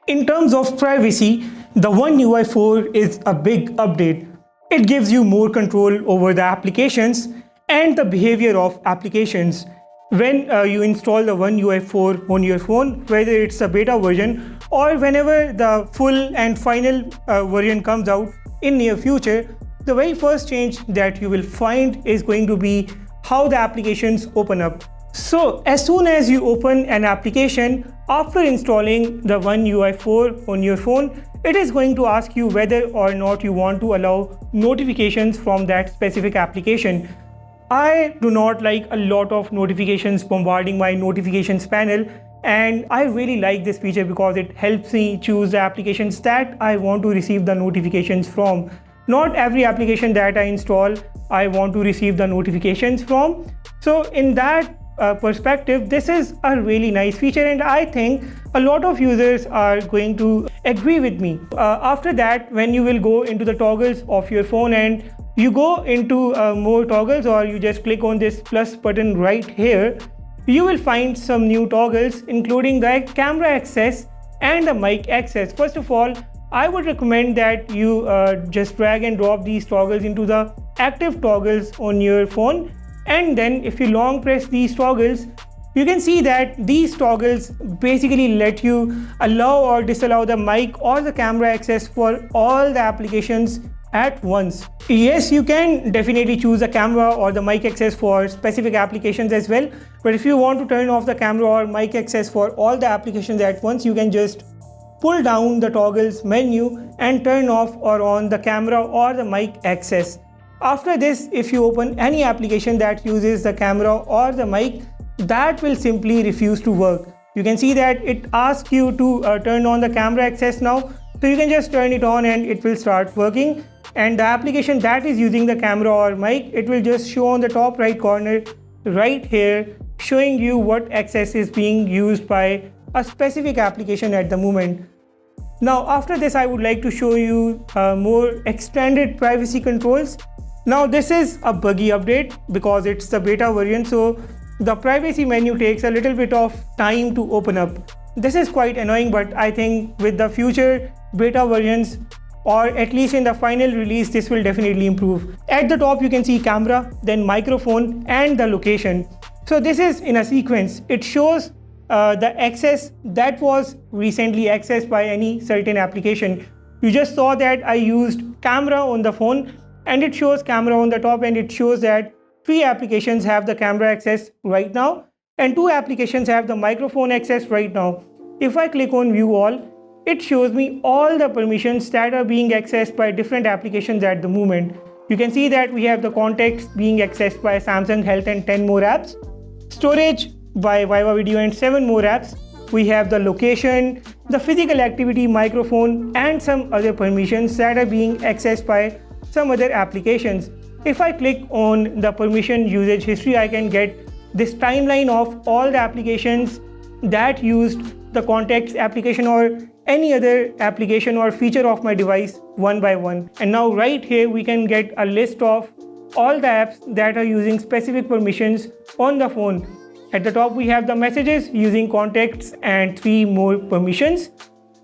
In terms of privacy, the One UI 4 is a big update. It gives you more control over the applications and the behavior of applications. When you install the One UI 4 on your phone, whether it's a beta version or whenever the full and final version comes out in near future, the very first change that you will find is going to be how the applications open up. So as soon as you open an application after installing the One UI 4 on your phone, it is going to ask you whether or not you want to allow notifications from that specific application. I do not like a lot of notifications bombarding my notifications panel, and I really like this feature because it helps me choose the applications that I want to receive the notifications from. Not every application that I install I want to receive the notifications from. So in that perspective, this is a really nice feature, and I think a lot of users are going to agree with me. After that, when you will go into the toggles of your phone and you go into more toggles, or you just click on this plus button right here, you will find some new toggles including the camera access and the mic access. First of all, I would recommend that you just drag and drop these toggles into the active toggles on your phone, and then if you long press these toggles, you can see that these toggles basically let you allow or disallow the mic or the camera access for all the applications at once. Yes, you can definitely choose the camera or the mic access for specific applications as well, but if you want to turn off the camera or mic access for all the applications at once, you can just pull down the toggles menu and turn off or on the camera or the mic access. After this, if you open any application that uses the camera or the mic, that will simply refuse to work. You can see that it asks you to turn on the camera access now, so you can just turn it on and it will start working. And the application that is using the camera or mic, it will just show on the top right corner right here, showing you what access is being used by a specific application at the moment. Now after this, I would like to show you more extended privacy controls. Now this is a buggy update because it's the beta version, so the privacy menu takes a little bit of time to open up. This is quite annoying, but I think with the future beta versions, or at least in the final release, this will definitely improve. At the top you can see camera, then microphone and the location. So this is in a sequence. It shows the access that was recently accessed by any certain application. You just saw that I used camera on the phone, and it shows camera on the top, and it shows that 3 applications have the camera access right now and 2 applications have the microphone access right now. If I click on view all, it shows me all the permissions that are being accessed by different applications at the moment. You can see that we have the contacts being accessed by Samsung Health and 10 more apps, storage by Viva Video and 7 more apps. We have the location, the physical activity, microphone and some other permissions that are being accessed by some other applications. If I click on the permission usage history, I can get this timeline of all the applications that used the contacts application or any other application or feature of my device one by one. And now right here we can get a list of all the apps that are using specific permissions on the phone. At the top we have the messages using contacts and 3 more permissions.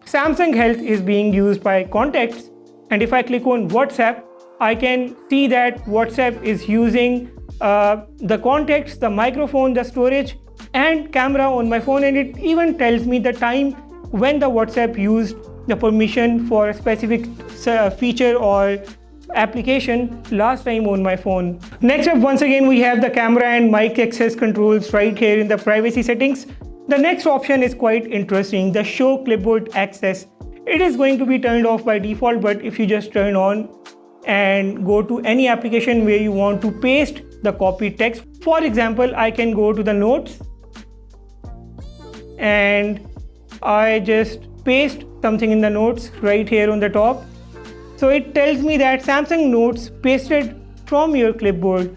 Samsung Health is being used by contacts, and if I click on WhatsApp, I can see that WhatsApp is using the contacts, the microphone, the storage and camera on my phone, and it even tells me the time when the WhatsApp used the permission for a specific feature or application last time on my phone. Next up, once again we have the camera and mic access controls right here in the privacy settings. The next option is quite interesting, the show clipboard access. It is going to be turned off by default, but if you just turn on and go to any application where you want to paste the copied text, for example, I can go to the notes and I just paste something in the notes right here on the top. So it tells me that Samsung Notes pasted from your clipboard.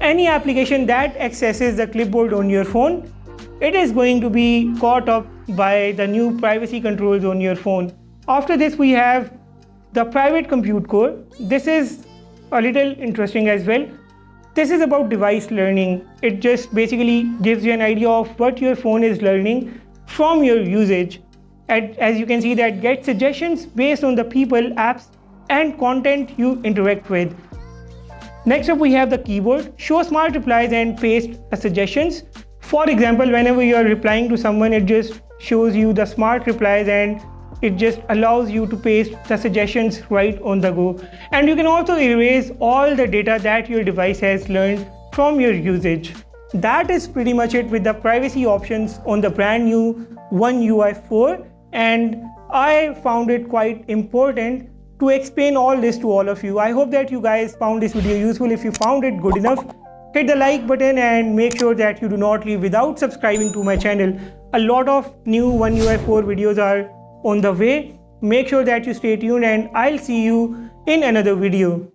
Any application that accesses the clipboard on your phone, it is going to be caught up by the new privacy controls on your phone. After this we have the private compute core. This is a little interesting as well. This is about device learning. It just basically gives you an idea of what your phone is learning from your usage. as you can see, that get suggestions based on the people, apps, and content you interact with. Next up, we have the keyboard. Show smart replies and paste suggestions. For example, whenever you are replying to someone, it just shows you the smart replies and it just allows you to paste the suggestions right on the go. And you can also erase all the data that your device has learned from your usage. That is pretty much it with the privacy options on the brand new One UI 4, and I found it quite important to explain all this to all of you. I hope that you guys found this video useful. If you found it good enough, hit the like button and make sure that you do not leave without subscribing to my channel. A lot of new One UI 4 videos are on the way. Make sure that you stay tuned and I'll see you in another video.